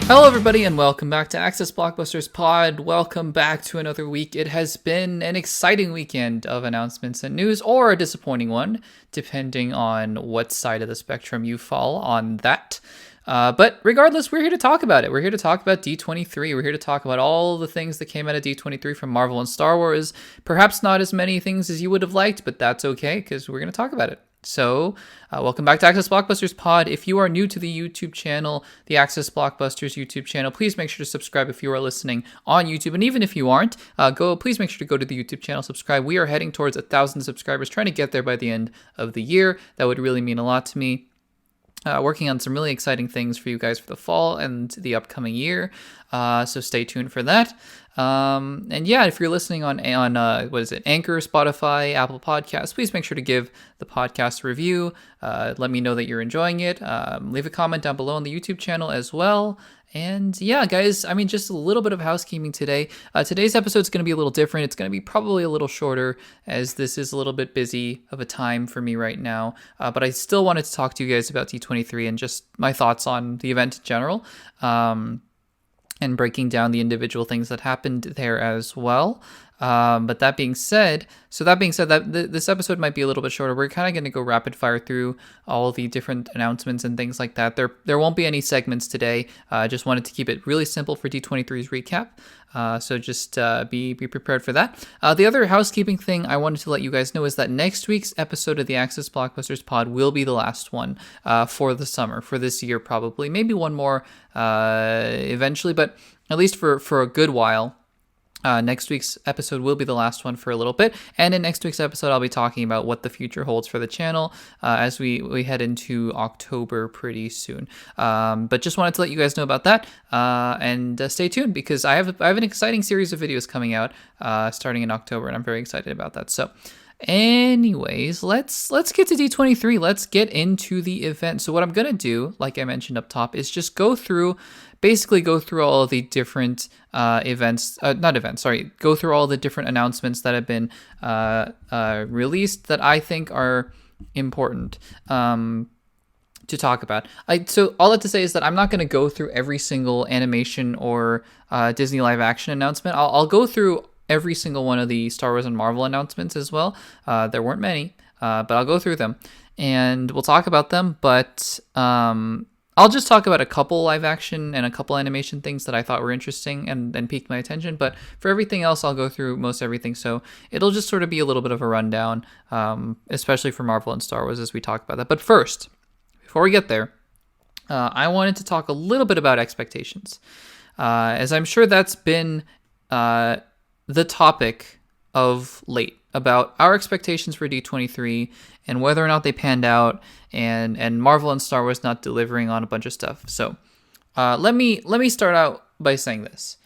Hello everybody and welcome back to Access Blockbusters Pod. Welcome back to another week. It has been an exciting weekend of announcements and news, or a disappointing one, depending on what side of the spectrum you fall on that. But regardless, we're here to talk about it. We're here to talk about D23. We're here to talk about all the things that came out of D23 from Marvel and Star Wars. Perhaps not as many things as you would have liked, but that's okay because we're going to talk about it. So, welcome back to Access Blockbusters Pod. If you are new to the YouTube channel, the Access Blockbusters YouTube channel, please make sure to subscribe if you are listening on YouTube. And even if you aren't, please make sure to go to the YouTube channel, subscribe. We are heading towards 1,000 subscribers, trying to get there by the end of the year. That would really mean a lot to me. Working on some really exciting things for you guys for the fall and the upcoming year. So stay tuned for that. And yeah, if you're listening on Anchor, Spotify, Apple Podcasts, please make sure to give the podcast a review. Let me know that you're enjoying it. Leave a comment down below on the YouTube channel as well. And yeah, guys, just a little bit of housekeeping today. Today's episode is going to be a little different. It's going to be probably a little shorter, as this is a little bit busy of a time for me right now. But I still wanted to talk to you guys about D23 and just my thoughts on the event in general. And breaking down the individual things that happened there as well. But that being said, this episode might be a little bit shorter. We're kind of going to go rapid fire through all the different announcements and things like that. There won't be any segments today. I just wanted to keep it really simple for D23's recap. So just be prepared for that. The other housekeeping thing I wanted to let you guys know is that next week's episode of the Access Blockbusters Pod will be the last one for the summer, for this year probably. Maybe one more eventually, but at least for a good while. Next week's episode will be the last one for a little bit, and in next week's episode I'll be talking about what the future holds for the channel as we head into October pretty soon. But just wanted to let you guys know about that, and stay tuned because I have an exciting series of videos coming out starting in October, and I'm very excited about that. So anyways, let's get to D23. Let's get into the event. So what I'm gonna do, like I mentioned up top, is just go through all of the different go through all the different announcements that have been released that I think are important to talk about. So all that to say is that I'm not going to go through every single animation or Disney live action announcement. I'll go through every single one of the Star Wars and Marvel announcements as well. There weren't many, but I'll go through them and we'll talk about them. But I'll just talk about a couple live action and a couple animation things that I thought were interesting and piqued my attention. But for everything else, I'll go through most everything. So it'll just sort of be a little bit of a rundown, especially for Marvel and Star Wars as we talk about that. But first, before we get there, I wanted to talk a little bit about expectations, as I'm sure that's been the topic of late, about our expectations for D23 and whether or not they panned out, and Marvel and Star Wars not delivering on a bunch of stuff. So let me start out by saying this.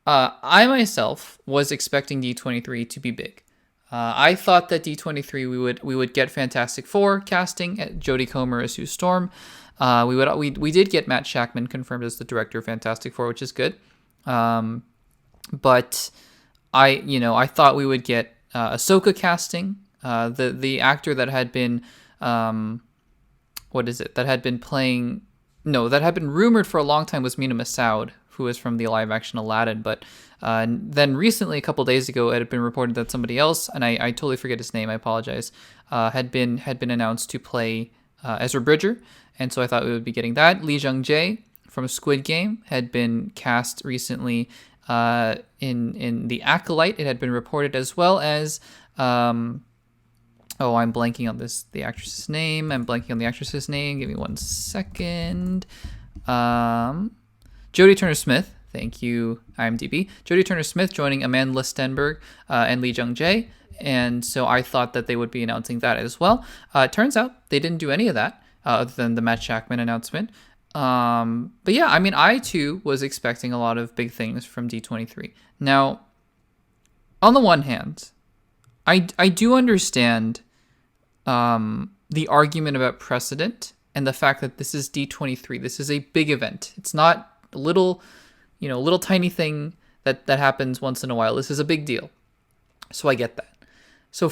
I myself was expecting D23 to be big. I thought that D23 we would get Fantastic Four casting at Jodie Comer as Sue Storm. We did get Matt Shakman confirmed as the director of Fantastic Four, which is good. But I thought we would get Ahsoka casting. The actor that had been that had been rumored for a long time was Mina Massoud, who is from the live action Aladdin. But then recently, a couple days ago, it had been reported that somebody else, and I totally forget his name, I apologize, had been announced to play Ezra Bridger, and so I thought we would be getting that. Lee Jung-jae from Squid Game had been cast recently in The Acolyte. It had been reported, as well as I'm blanking on the actress's name. Give me 1 second. Jodie Turner-Smith. Thank you, IMDb. Jodie Turner-Smith joining Amandla Stenberg and Lee Jung-jae. And so I thought that they would be announcing that as well. It turns out they didn't do any of that other than the Matt Shakman announcement. But yeah, I too was expecting a lot of big things from D23. Now, on the one hand, I do understand the argument about precedent and the fact that this is D23. This is a big event. It's not a little tiny thing that happens once in a while. This is a big deal. So I get that. So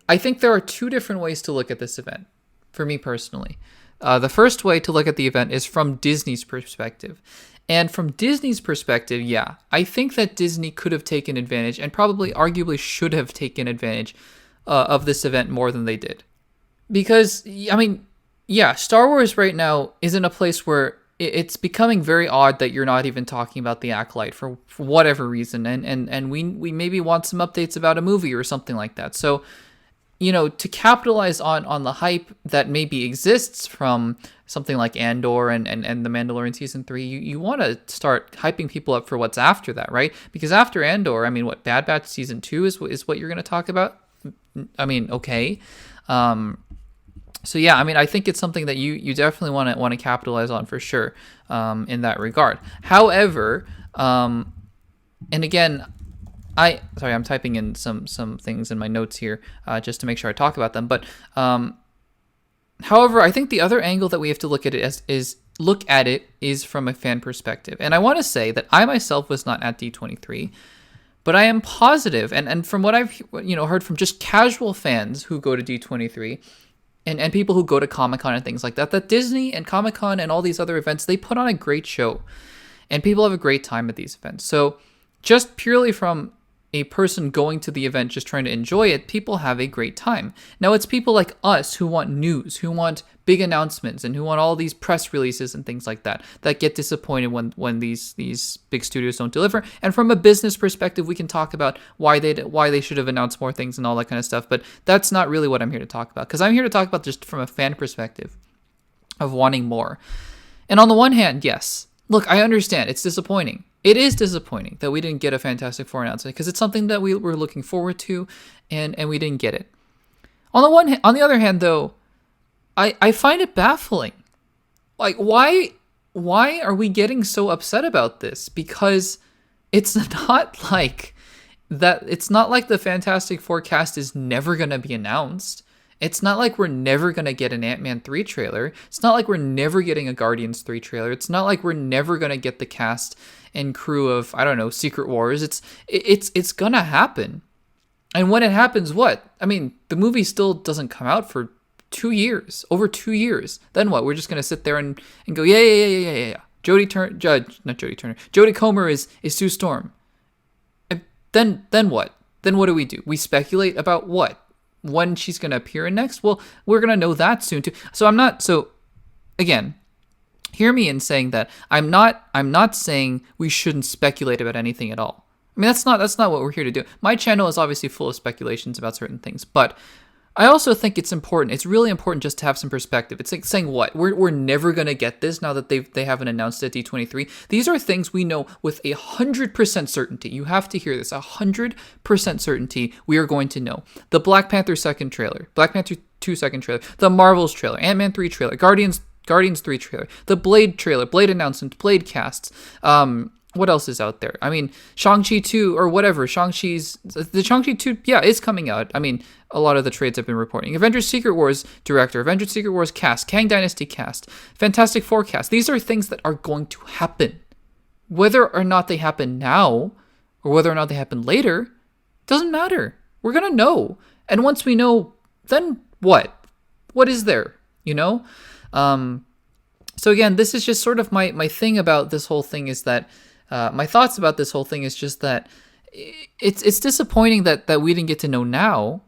I think there are two different ways to look at this event, for me personally. The first way to look at the event is from Disney's perspective. And from Disney's perspective, yeah, I think that Disney could have taken advantage and probably arguably should have taken advantage of this event more than they did. Because, I mean, yeah, Star Wars right now is in a place where it's becoming very odd that you're not even talking about the Acolyte for whatever reason. And we maybe want some updates about a movie or something like that. So, to capitalize on the hype that maybe exists from something like Andor and The Mandalorian Season 3, you want to start hyping people up for what's after that, right? Because after Andor, I mean, what, Bad Batch Season 2 is what you're going to talk about? I mean, okay. So yeah, I mean, I think it's something that you definitely want to capitalize on for sure in that regard. However, and again, I'm typing in some things in my notes here just to make sure I talk about them. But however, I think the other angle that we have to look at it is from a fan perspective. And I want to say that I myself was not at D23, but I am positive, and from what I've heard from just casual fans who go to D23 and people who go to Comic-Con and things like that, that Disney and Comic-Con and all these other events, they put on a great show, and people have a great time at these events. So just purely from a person going to the event just trying to enjoy it, people have a great time. Now, it's people like us who want news, who want big announcements, and who want all these press releases and things like that get disappointed when these big studios don't deliver. And from a business perspective, we can talk about why they should have announced more things and all that kind of stuff. But that's not really what I'm here to talk about, because I'm here to talk about just from a fan perspective of wanting more. And on the one hand, yes, look, I understand it's disappointing. It is disappointing that we didn't get a Fantastic Four announcement, because it's something that we were looking forward to, and we didn't get it. On the other hand, though, I find it baffling. Like, why are we getting so upset about this? Because it's not like that. It's not like the Fantastic Four cast is never going to be announced. It's not like we're never going to get an Ant-Man 3 trailer. It's not like we're never getting a Guardians 3 trailer. It's not like we're never going to get the cast and crew of, I don't know, Secret Wars. It's going to happen. And when it happens, what? I mean, the movie still doesn't come out for 2 years, over 2 years. Then what? We're just going to sit there and go, yeah. Jodie Comer is Sue Storm. And then what? Then what do? We speculate about what? When she's going to appear in next? Well, we're going to know that soon too. So again, hear me in saying that I'm not saying we shouldn't speculate about anything at all. I mean, that's not what we're here to do. My channel is obviously full of speculations about certain things, but I also think it's important. It's really important just to have some perspective. It's like saying what? We're never going to get this now that they haven't announced it at D23. These are things we know with 100% certainty. You have to hear this. 100% certainty we are going to know. The Black Panther second trailer, Black Panther 2 second trailer, the Marvels trailer, Ant-Man 3 trailer, Guardians 3 trailer, the Blade trailer, Blade announcement, Blade casts, what else is out there? I mean, Shang-Chi 2 or whatever. The Shang-Chi 2, yeah, is coming out. I mean, a lot of the trades have been reporting. Avengers Secret Wars director, Avengers Secret Wars cast, Kang Dynasty cast, Fantastic Four cast. These are things that are going to happen. Whether or not they happen now or whether or not they happen later, doesn't matter. We're going to know. And once we know, then what? What is there? So again, this is just sort of my thing about this whole thing is that my thoughts about this whole thing is just that it's disappointing that we didn't get to know now,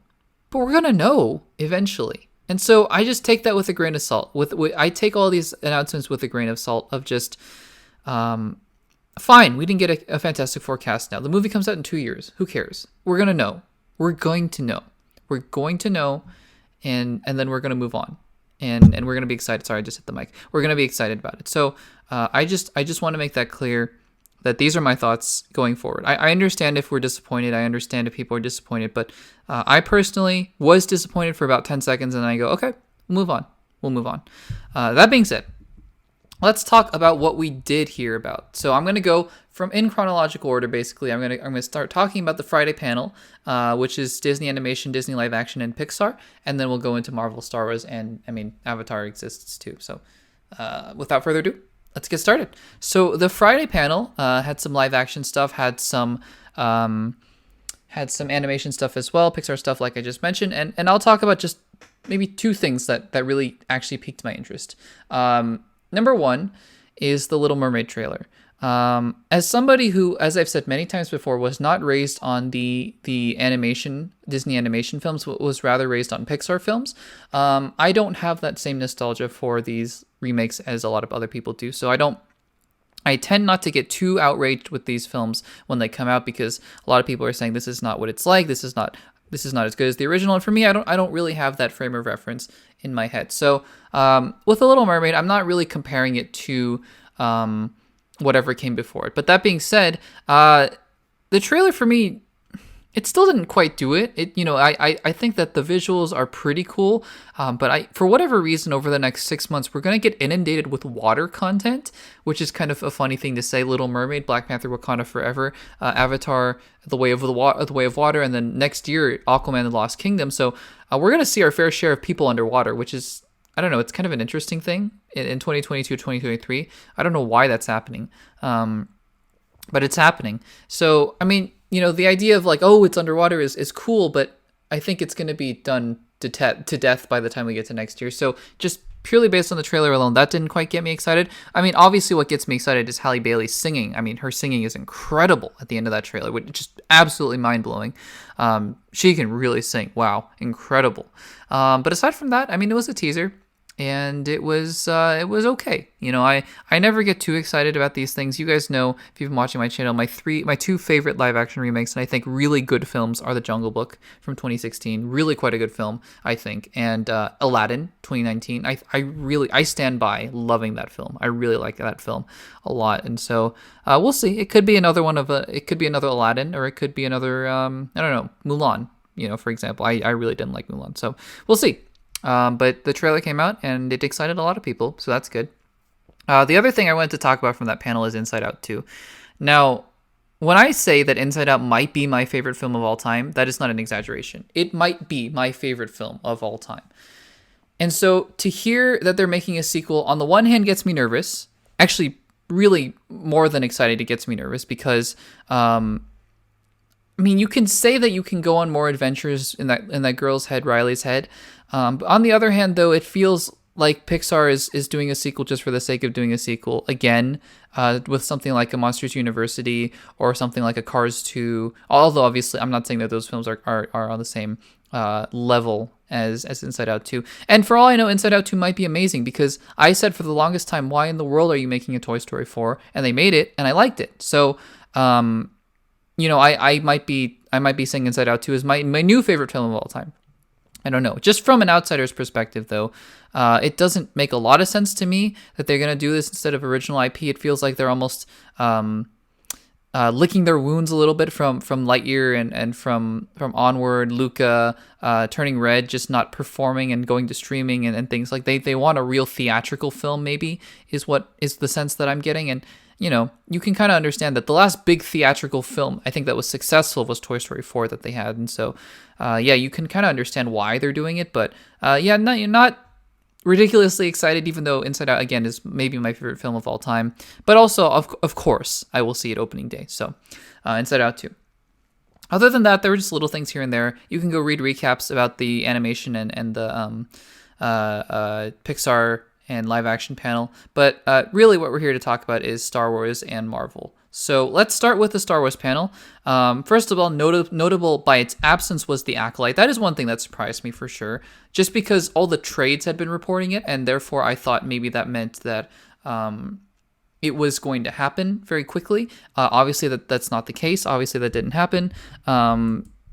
but we're going to know eventually. And so I just take that with a grain of salt. I take all these announcements with a grain of salt of just, fine, we didn't get a Fantastic Four cast now. The movie comes out in 2 years. Who cares? We're going to know. We're going to know. We're going to know, and then we're going to move on. And we're going to be excited. Sorry, I just hit the mic. We're going to be excited about it. So I just want to make that clear that these are my thoughts going forward. I understand if we're disappointed. I understand if people are disappointed. But I personally was disappointed for about 10 seconds. And I go, okay, we'll move on. That being said, let's talk about what we did hear about. So I'm going to go from in chronological order, basically. I'm going to start talking about the Friday panel, which is Disney Animation, Disney Live Action, and Pixar. And then we'll go into Marvel, Star Wars, and, Avatar exists too. So without further ado, let's get started. So the Friday panel had some live action stuff, had some animation stuff as well, Pixar stuff like I just mentioned. And I'll talk about just maybe two things that really actually piqued my interest. Number one is the Little Mermaid trailer. As somebody who, as I've said many times before, was not raised on the animation Disney animation films, was rather raised on Pixar films, I don't have that same nostalgia for these remakes as a lot of other people do. So I tend not to get too outraged with these films when they come out, because a lot of people are saying this is not what it's like. This is not as good as the original. And for me, I don't really have that frame of reference in my head. So with The Little Mermaid, I'm not really comparing it to whatever came before it. But that being said, the trailer for me, it still didn't quite do it. I think that the visuals are pretty cool, but for whatever reason, over the next 6 months, we're gonna get inundated with water content, which is kind of a funny thing to say. Little Mermaid, Black Panther: Wakanda Forever, Avatar: The Way of Water, and then next year, Aquaman: The Lost Kingdom. So we're gonna see our fair share of people underwater, which is, I don't know, it's kind of an interesting thing in 2022, 2023. I don't know why that's happening, but it's happening. So, I mean, the idea of like, oh, it's underwater is cool, but I think it's going to be done to death by the time we get to next year. So just purely based on the trailer alone, that didn't quite get me excited. I mean, obviously what gets me excited is Halle Bailey singing. I mean, her singing is incredible at the end of that trailer, which is just absolutely mind-blowing. She can really sing. Wow, incredible. But aside from that, I mean, it was a teaser. And it was okay. I never get too excited about these things. You guys know, if you've been watching my channel, my two favorite live action remakes, and I think really good films, are The Jungle Book from 2016, really quite a good film, I think, and Aladdin 2019. I stand by loving that film. I really like that film a lot, and so we'll see. It could be another Aladdin, or it could be another I don't know, Mulan. For example, I really didn't like Mulan, so we'll see. But the trailer came out and it excited a lot of people, so that's good. The other thing I wanted to talk about from that panel is Inside Out 2. Now, when I say that Inside Out might be my favorite film of all time, that is not an exaggeration. It might be my favorite film of all time. And so to hear that they're making a sequel, on the one hand, gets me nervous. Actually, really more than excited, it gets me nervous because I mean, you can say that you can go on more adventures in that girl's head, Riley's head. But on the other hand, though, it feels like Pixar is doing a sequel just for the sake of doing a sequel again, with something like a Monsters University or something like a Cars 2. Although obviously, I'm not saying that those films are on the same level as Inside Out 2. And for all I know, Inside Out 2 might be amazing, because I said for the longest time, why in the world are you making a Toy Story 4? And they made it, and I liked it. So, I might be saying Inside Out 2 is my new favorite film of all time. I don't know. Just from an outsider's perspective, though, it doesn't make a lot of sense to me that they're going to do this instead of original IP. It feels like they're almost licking their wounds a little bit from Lightyear and from Onward, Luca, Turning Red, just not performing and going to streaming and things like they want a real theatrical film, maybe, is the sense that I'm getting. And you can kind of understand that the last big theatrical film I think that was successful was Toy Story 4 that they had. And so, you can kind of understand why they're doing it. But, you're not ridiculously excited, even though Inside Out, again, is maybe my favorite film of all time. But also, of course, I will see it opening day. So, Inside Out 2. Other than that, there were just little things here and there. You can go read recaps about the animation and the Pixar and live action panel, but really what we're here to talk about is Star Wars and Marvel. So let's start with the Star Wars panel. First of all, notable by its absence was the Acolyte. That is one thing that surprised me for sure, just because all the trades had been reporting it, and therefore I thought maybe that meant that it was going to happen very quickly. Obviously that's not the case. Obviously that didn't happen,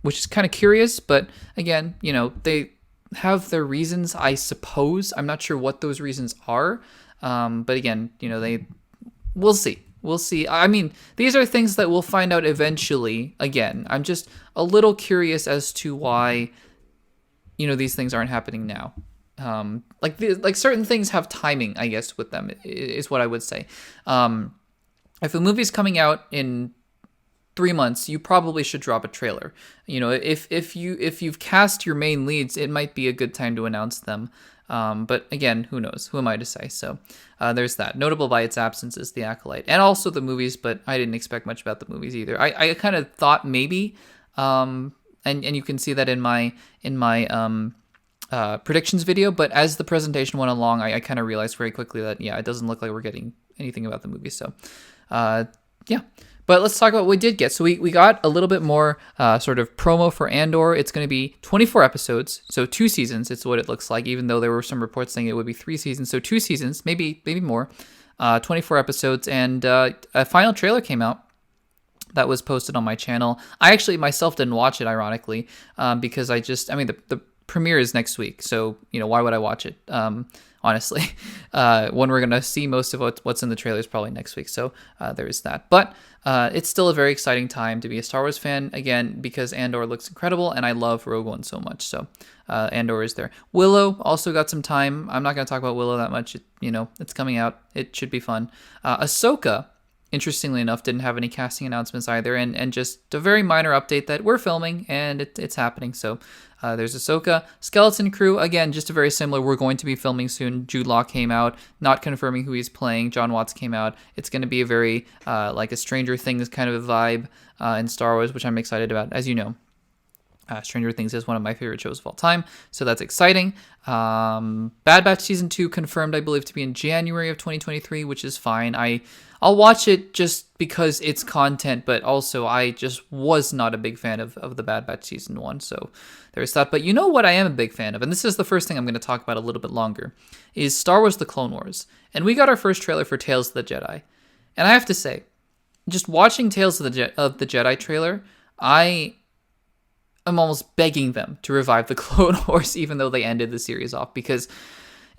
which is kind of curious, but again, they have their reasons, I suppose. I'm not sure what those reasons are. But again, we'll see. We'll see. I mean, these are things that we'll find out eventually. Again, I'm just a little curious as to why, these things aren't happening now. Like certain things have timing, I guess, with them, is what I would say. If a movie's coming out in 3 months, you probably should drop a trailer. If you've cast your main leads, it might be a good time to announce them. But again, who knows? Who am I to say? So there's that. Notable by its absence is The Acolyte, and also the movies. But I didn't expect much about the movies either. I kind of thought maybe, and you can see that in my predictions video. But as the presentation went along, I kind of realized very quickly that it doesn't look like we're getting anything about the movie. So, yeah. But let's talk about what we did get. So we got a little bit more sort of promo for Andor. It's going to be 24 episodes, so 2 seasons. It's what it looks like, even though there were some reports saying it would be 3 seasons. So 2 seasons, maybe more, 24 episodes. And a final trailer came out that was posted on my channel. I actually myself didn't watch it, ironically, because the premiere is next week. So, why would I watch it? Honestly, when we're going to see most of what's in the trailer is probably next week. So there is that. But it's still a very exciting time to be a Star Wars fan, again, because Andor looks incredible, and I love Rogue One so much. So Andor is there. Willow also got some time. I'm not going to talk about Willow that much. It's coming out. It should be fun. Ahsoka, interestingly enough, didn't have any casting announcements either, and just a very minor update that we're filming, and it's happening. So there's Ahsoka. Skeleton Crew, again, just a very similar. We're going to be filming soon. Jude Law came out, not confirming who he's playing. John Watts came out. It's going to be a very, like a Stranger Things kind of a vibe in Star Wars, which I'm excited about. As you know, Stranger Things is one of my favorite shows of all time, so that's exciting. Bad Batch Season 2 confirmed, I believe, to be in January of 2023, which is fine. I'll watch it just because it's content, but also I just was not a big fan of the Bad Batch Season 1, so there's that. But you know what I am a big fan of, and this is the first thing I'm going to talk about a little bit longer, is Star Wars The Clone Wars. And we got our first trailer for Tales of the Jedi. And I have to say, just watching Tales of the Jedi trailer, I'm almost begging them to revive the Clone Wars, even though they ended the series off. Because,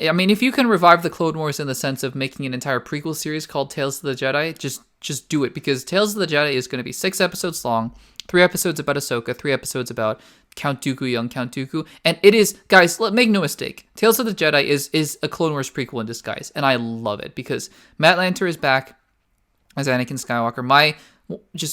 I mean, if you can revive the Clone Wars in the sense of making an entire prequel series called Tales of the Jedi, just do it. Because Tales of the Jedi is going to be 6 episodes long, 3 episodes about Ahsoka, 3 episodes about Count Dooku, young Count Dooku. And it is, guys, make no mistake, Tales of the Jedi is a Clone Wars prequel in disguise. And I love it because Matt Lanter is back as Anakin Skywalker.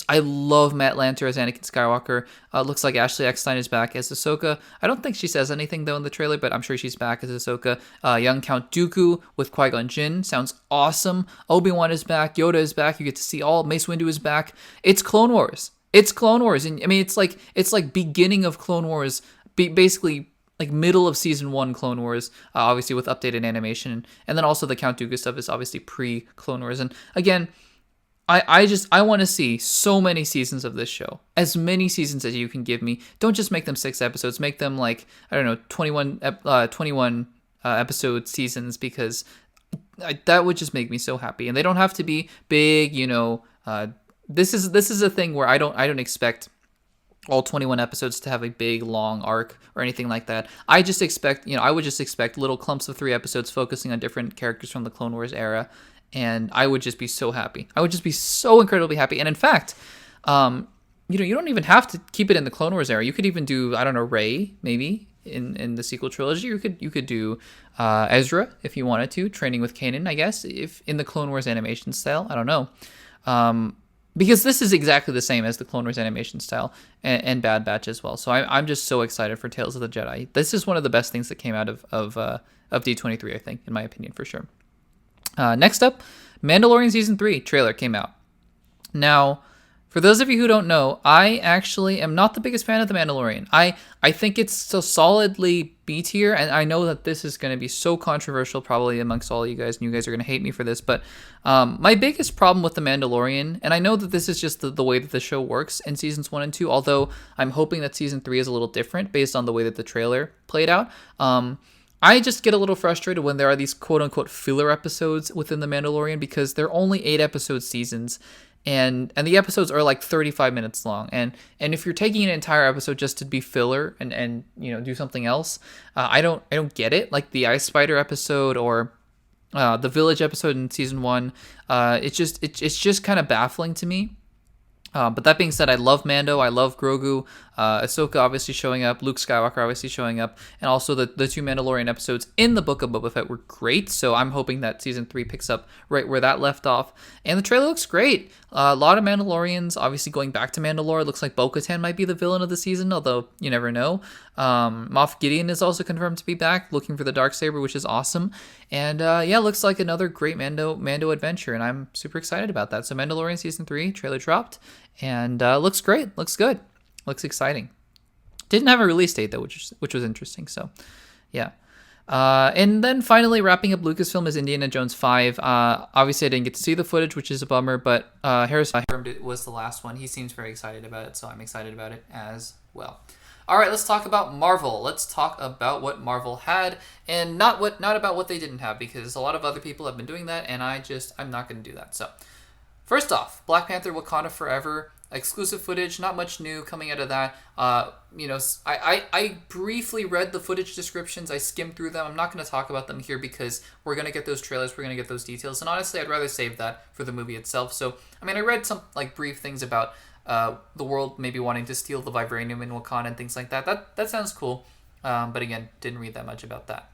I love Matt Lanter as Anakin Skywalker. Looks like Ashley Eckstein is back as Ahsoka. I don't think she says anything, though, in the trailer, but I'm sure she's back as Ahsoka. Young Count Dooku with Qui-Gon Jinn sounds awesome. Obi-Wan is back. Yoda is back. You get to see all. Mace Windu is back. It's Clone Wars. It's Clone Wars. And I mean, it's like beginning of Clone Wars, basically like middle of season 1 Clone Wars, obviously with updated animation. And then also the Count Dooku stuff is obviously pre-Clone Wars. And again, I want to see so many seasons of this show. As many seasons as you can give me. Don't just make them 6 episodes. Make them 21 episode seasons, because that would just make me so happy. And they don't have to be big, this is a thing where I don't expect all 21 episodes to have a big long arc or anything like that. I just expect, I would just expect little clumps of 3 episodes focusing on different characters from the Clone Wars era. And I would just be so happy. I would just be so incredibly happy. And in fact, you don't even have to keep it in the Clone Wars era. You could even do, I don't know, Rey, maybe, in the sequel trilogy. You could do Ezra, if you wanted to, training with Kanan, I guess, if in the Clone Wars animation style. I don't know. Because this is exactly the same as the Clone Wars animation style and Bad Batch as well. So I'm just so excited for Tales of the Jedi. This is one of the best things that came out of D23, I think, in my opinion, for sure. Next up, Mandalorian Season 3 trailer came out. Now, for those of you who don't know, I actually am not the biggest fan of The Mandalorian. I think it's so solidly B tier, and I know that this is going to be so controversial probably amongst all you guys, and you guys are going to hate me for this, but my biggest problem with The Mandalorian, and I know that this is just the way that the show works in Seasons 1 and 2, although I'm hoping that Season 3 is a little different based on the way that the trailer played out. I just get a little frustrated when there are these quote-unquote filler episodes within The Mandalorian, because they're only 8-episode seasons, and the episodes are like 35 minutes long. And if you're taking an entire episode just to be filler and do something else, I don't get it. Like the Ice Spider episode or the Village episode in Season 1, it's just kind of baffling to me. But that being said, I love Mando, I love Grogu, Ahsoka obviously showing up, Luke Skywalker obviously showing up, and also the 2 Mandalorian episodes in the Book of Boba Fett were great, so I'm hoping that Season 3 picks up right where that left off. And the trailer looks great. A lot of Mandalorians obviously going back to Mandalore. It looks like Bo-Katan might be the villain of the season, although you never know. Moff Gideon is also confirmed to be back, looking for the Darksaber, which is awesome. And looks like another great Mando adventure, and I'm super excited about that. So Mandalorian Season 3 trailer dropped, and looks great, looks good, looks exciting. Didn't have a release date though, which was interesting. So, yeah. And then finally, wrapping up Lucasfilm is Indiana Jones 5. Obviously, I didn't get to see the footage, which is a bummer, but Harrison confirmed it was the last one. He seems very excited about it, so I'm excited about it as well. All right, let's talk about Marvel. Let's talk about what Marvel had, and not about what they didn't have, because a lot of other people have been doing that, and I'm not going to do that. So, first off, Black Panther: Wakanda Forever. Exclusive footage, not much new coming out of that. I briefly read the footage descriptions. I skimmed through them. I'm not going to talk about them here because we're going to get those trailers. We're going to get those details. And honestly, I'd rather save that for the movie itself. So, I read some brief things about the world maybe wanting to steal the vibranium in Wakanda and things like that. That sounds cool. But again, didn't read that much about that.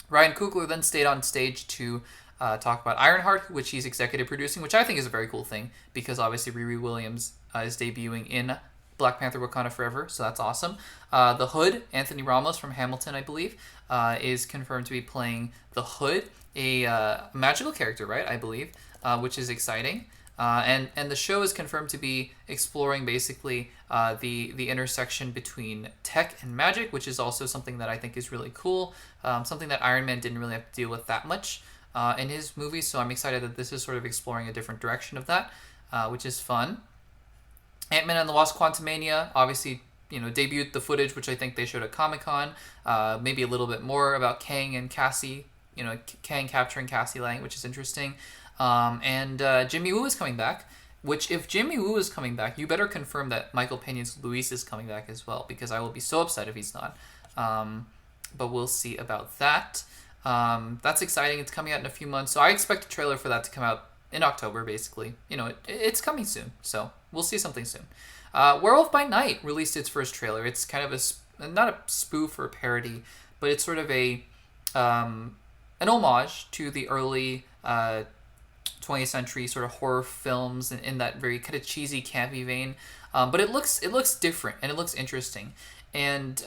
Ryan Coogler then stayed on stage to talk about Ironheart, which he's executive producing, which I think is a very cool thing because obviously Riri Williams is debuting in Black Panther: Wakanda Forever, so that's awesome. The Hood, Anthony Ramos from Hamilton, I believe, is confirmed to be playing the Hood, a magical character, right? I believe, which is exciting. And the show is confirmed to be exploring basically the intersection between tech and magic, which is also something that I think is really cool. Something that Iron Man didn't really have to deal with that much in his movies, so I'm excited that this is sort of exploring a different direction of that, which is fun. Ant-Man and the Wasp: Quantumania obviously, debuted the footage, which I think they showed at Comic-Con. Maybe a little bit more about Kang and Cassie, Kang capturing Cassie Lang, which is interesting. And Jimmy Woo is coming back, which if Jimmy Woo is coming back, you better confirm that Michael Peña's Luis is coming back as well, because I will be so upset if he's not. But we'll see about that. That's exciting. It's coming out in a few months, so I expect a trailer for that to come out in October, basically. It's coming soon, so we'll see something soon. Werewolf by Night released its first trailer. It's kind of not a spoof or a parody, but it's sort of an homage to the early 20th century sort of horror films in that very kind of cheesy, campy vein. But it looks different and it looks interesting. And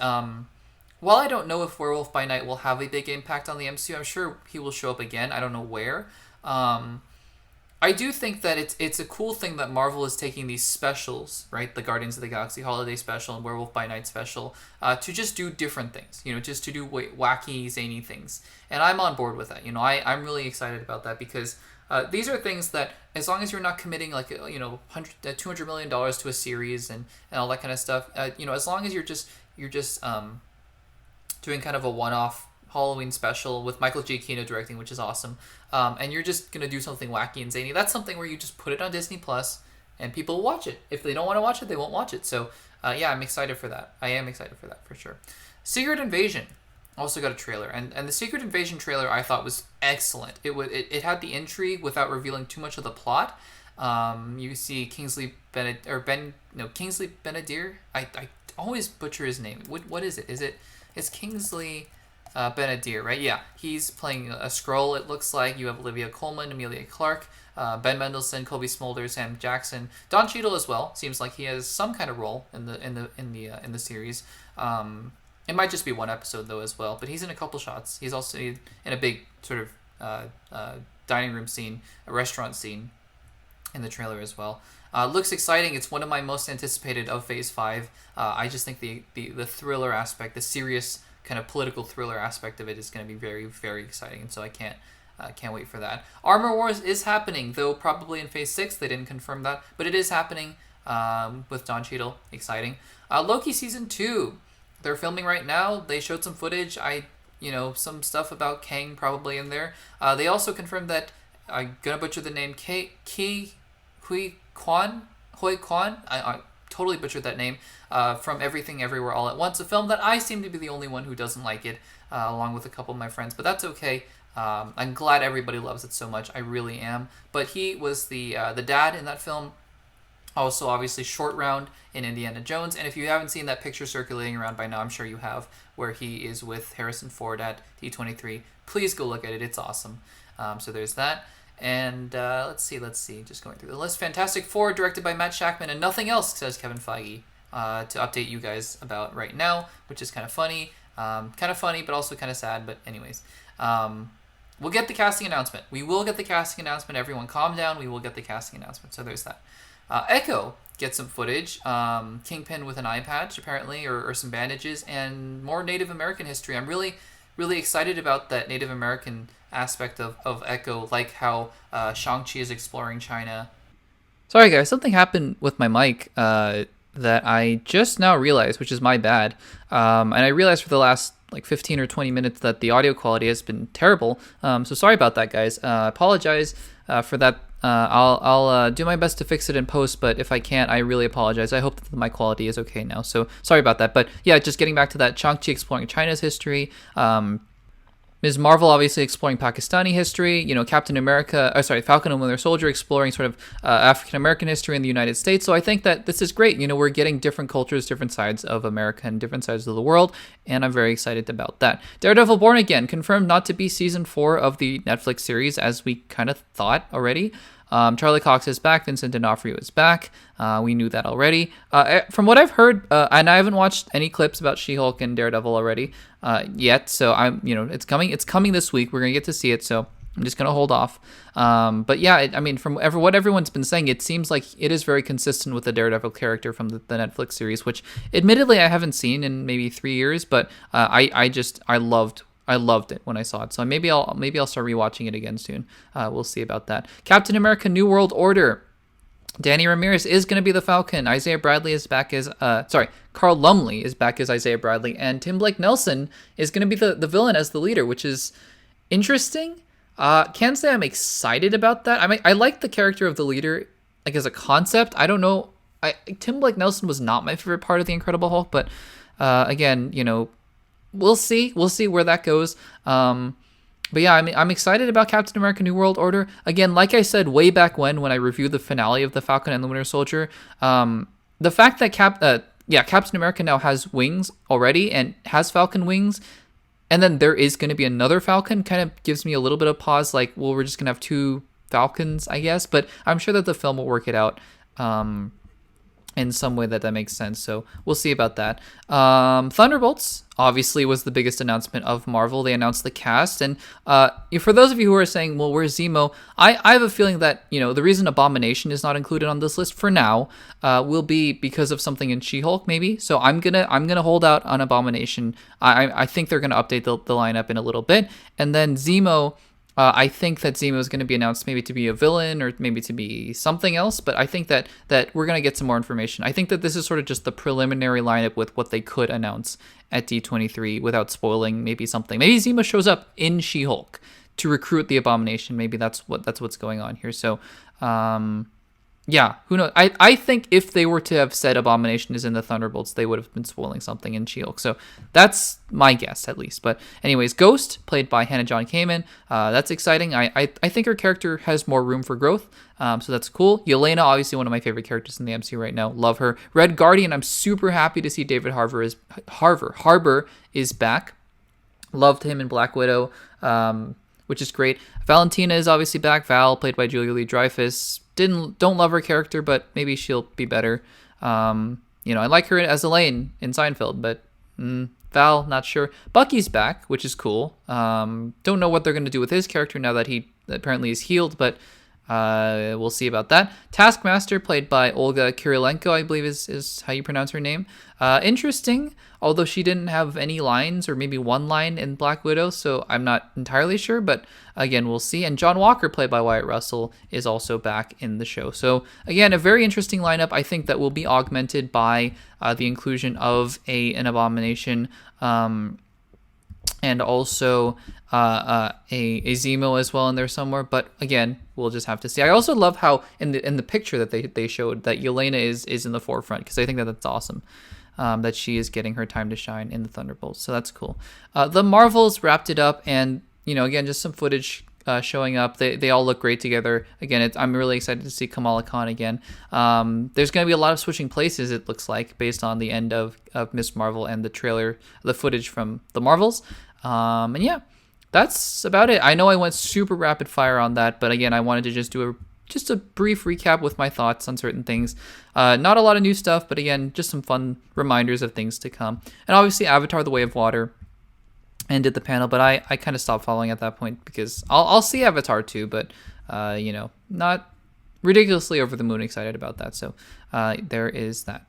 while I don't know if Werewolf by Night will have a big impact on the MCU, I'm sure he will show up again. I don't know where. I do think that it's a cool thing that Marvel is taking these specials, right? The Guardians of the Galaxy Holiday Special and Werewolf by Night Special, to just do different things, just to do wacky, zany things. And I'm on board with that. I'm really excited about that because these are things that, as long as you're not committing $200 million to a series and all that kind of stuff, as long as you're just doing kind of a one-off Halloween special with Michael Giacchino directing, which is awesome, and you're just gonna do something wacky and zany, that's something where you just put it on Disney Plus and people will watch it. If they don't want to watch it, they won't watch it. So yeah, I'm excited for that. I am excited for that for sure. Secret Invasion also got a trailer, and the Secret Invasion trailer I thought was excellent. It had the intrigue without revealing too much of the plot. You see Kingsley Benadir. I always butcher his name. What is it? It's Kingsley Benadir, right? Yeah, he's playing a Skrull. It looks like you have Olivia Colman, Emilia Clarke, Ben Mendelsohn, Kobe Smulders, Sam Jackson, Don Cheadle as well. Seems like he has some kind of role in the series. It might just be one episode though as well, but he's in a couple shots. He's also in a big sort of dining room scene, a restaurant scene in the trailer as well. Looks exciting. It's one of my most anticipated of Phase 5. I just think the thriller aspect, the serious kind of political thriller aspect of it is going to be very, very exciting, and so I can't wait for that. Armor Wars is happening, though probably in Phase 6. They didn't confirm that, but it is happening with Don Cheadle. Exciting. Loki Season 2. They're filming right now. They showed some footage. Some stuff about Kang probably in there. They also confirmed that, I'm going to butcher the name, Hui Kwan. I totally butchered that name. From Everything Everywhere All at Once, a film that I seem to be the only one who doesn't like it, along with a couple of my friends, but that's okay. I'm glad everybody loves it so much. I really am. But he was the dad in that film. Also, obviously, Short Round in Indiana Jones. And if you haven't seen that picture circulating around by now, I'm sure you have, where he is with Harrison Ford at D23. Please go look at it. It's awesome. So there's that. And let's see. Just going through the list. Fantastic Four, directed by Matt Shakman, and nothing else, says Kevin Feige, to update you guys about right now, which is kind of funny. But also kind of sad. But anyways, we'll get the casting announcement. We will get the casting announcement. Everyone calm down. We will get the casting announcement. So there's that. Echo gets some footage. Kingpin with an eye patch, apparently, or some bandages, and more Native American history. I'm really really excited about that Native American aspect of Echo, like how Shang-Chi is exploring China. Sorry, guys, something happened with my mic that I just now realized, which is my bad. And I realized for the last like 15 or 20 minutes that the audio quality has been terrible. So sorry about that, guys. Apologize for that. I'll do my best to fix it in post, but if I can't, I really apologize. I hope that my quality is okay now. So sorry about that. But yeah, just getting back to that, Shang-Chi exploring China's history. Ms. Marvel obviously exploring Pakistani history, Captain America, Falcon and Winter Soldier exploring sort of African American history in the United States. So I think that this is great. We're getting different cultures, different sides of America and different sides of the world, and I'm very excited about that. Daredevil Born Again, confirmed not to be season 4 of the Netflix series, as we kind of thought already. Charlie Cox is back. Vincent D'Onofrio is back. We knew that already. From what I've heard, and I haven't watched any clips about She-Hulk and Daredevil already yet. So it's coming. It's coming this week. We're gonna get to see it. So I'm just gonna hold off. But yeah, from what everyone's been saying, it seems like it is very consistent with the Daredevil character from the Netflix series, which admittedly I haven't seen in maybe 3 years. But I loved it when I saw it, so maybe I'll start rewatching it again soon. We'll see about that. Captain America: New World Order. Danny Ramirez is going to be the Falcon. Isaiah Bradley is back as Carl Lumley is back as Isaiah Bradley, and Tim Blake Nelson is going to be the villain as the leader, which is interesting. Can't say I'm excited about that. I like the character of the leader, like as a concept. I don't know. Tim Blake Nelson was not my favorite part of the Incredible Hulk, but again, we'll see where that goes. But yeah, I'm excited about Captain America: New World Order. Again, like I said way back when I reviewed the finale of the Falcon and the Winter Soldier, the fact that Captain America now has wings already and has Falcon wings, and then there is going to be another Falcon, kind of gives me a little bit of pause. Like, well, we're just going to have 2 Falcons, I guess. But I'm sure that the film will work it out in some way that makes sense. So we'll see about that. Thunderbolts obviously was the biggest announcement of Marvel. They announced the cast, and for those of you who are saying, well, where's Zemo? I have a feeling that the reason Abomination is not included on this list for now will be because of something in She-Hulk, maybe. So I'm gonna hold out on Abomination. I think they're gonna update the lineup in a little bit, and then Zemo. I think that Zemo is going to be announced maybe to be a villain or maybe to be something else, but I think that we're going to get some more information. I think that this is sort of just the preliminary lineup with what they could announce at D23 without spoiling maybe something. Maybe Zemo shows up in She-Hulk to recruit the Abomination. Maybe that's what's going on here. So, yeah, who knows? I think if they were to have said Abomination is in the Thunderbolts, they would have been spoiling something in She-Hulk. So that's my guess, at least. But anyways, Ghost, played by Hannah John Kamen. That's exciting. I think her character has more room for growth, so that's cool. Yelena, obviously one of my favorite characters in the MCU right now. Love her. Red Guardian, I'm super happy to see David Harbour is back. Loved him in Black Widow, which is great. Valentina is obviously back. Val, played by Julia Louis-Dreyfus. Don't love her character, but maybe she'll be better. I like her as Elaine in Seinfeld, but Val, not sure. Bucky's back, which is cool. Don't know what they're going to do with his character now that he apparently is healed, but we'll see about that. Taskmaster, played by Olga Kurylenko, I believe is how you pronounce her name. Interesting, although she didn't have any lines, or maybe one line in Black Widow, so I'm not entirely sure, but again, we'll see. And John Walker, played by Wyatt Russell, is also back in the show. So again, a very interesting lineup. I think that will be augmented by the inclusion of an Abomination, and also a Zemo as well in there somewhere. But again, we'll just have to see. I also love how in the picture that they showed that Yelena is in the forefront, because I think that's awesome. That she is getting her time to shine in the Thunderbolts. So that's cool. The Marvels wrapped it up, and again, just some footage showing up. They all look great together. Again, I'm really excited to see Kamala Khan again. There's going to be a lot of switching places, it looks like, based on the end of Miss Marvel and the trailer, the footage from the Marvels. And yeah, that's about it. I know I went super rapid fire on that, but again, I wanted to just do a brief recap with my thoughts on certain things. Not a lot of new stuff, but again, just some fun reminders of things to come. And obviously Avatar: The Way of Water ended the panel, but I kind of stopped following at that point, because I'll see Avatar 2, but not ridiculously over the moon excited about that. So there is that.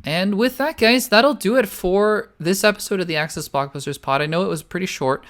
And with that, guys, that'll do it for this episode of the Access Blockbusters pod. I know it was pretty short.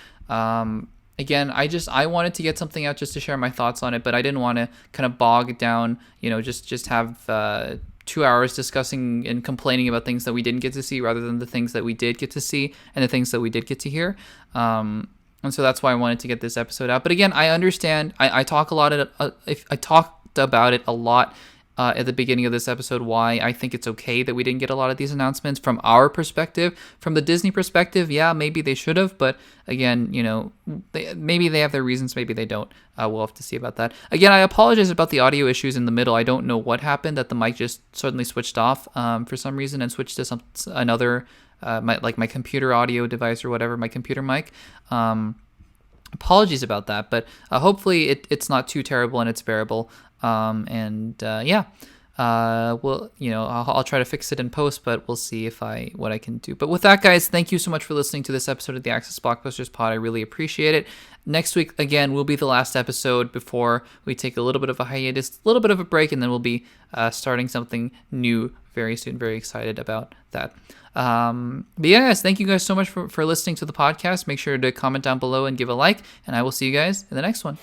Again, I wanted to get something out just to share my thoughts on it, but I didn't want to kind of bog down, just have 2 hours discussing and complaining about things that we didn't get to see rather than the things that we did get to see and the things that we did get to hear. And so that's why I wanted to get this episode out. But again, I understand. I talked about it a lot at the beginning of this episode, why I think it's okay that we didn't get a lot of these announcements from our perspective. From the Disney perspective, yeah, maybe they should have, but again, maybe they have their reasons, maybe they don't. We'll have to see about that. Again, I apologize about the audio issues in the middle. I don't know what happened, that the mic just suddenly switched off for some reason and switched to another, my computer audio device or whatever, my computer mic. Apologies about that, but hopefully it's not too terrible and it's bearable. I'll try to fix it in post, but we'll see what I can do. But with that, guys, thank you so much for listening to this episode of the Access Blockbusters pod. I really appreciate it. Next week, again, will be the last episode before we take a little bit of a hiatus, a little bit of a break, and then we'll be starting something new very soon. Very excited about that. But yeah, guys, thank you guys so much for listening to the podcast. Make sure to comment down below and give a like, and I will see you guys in the next one.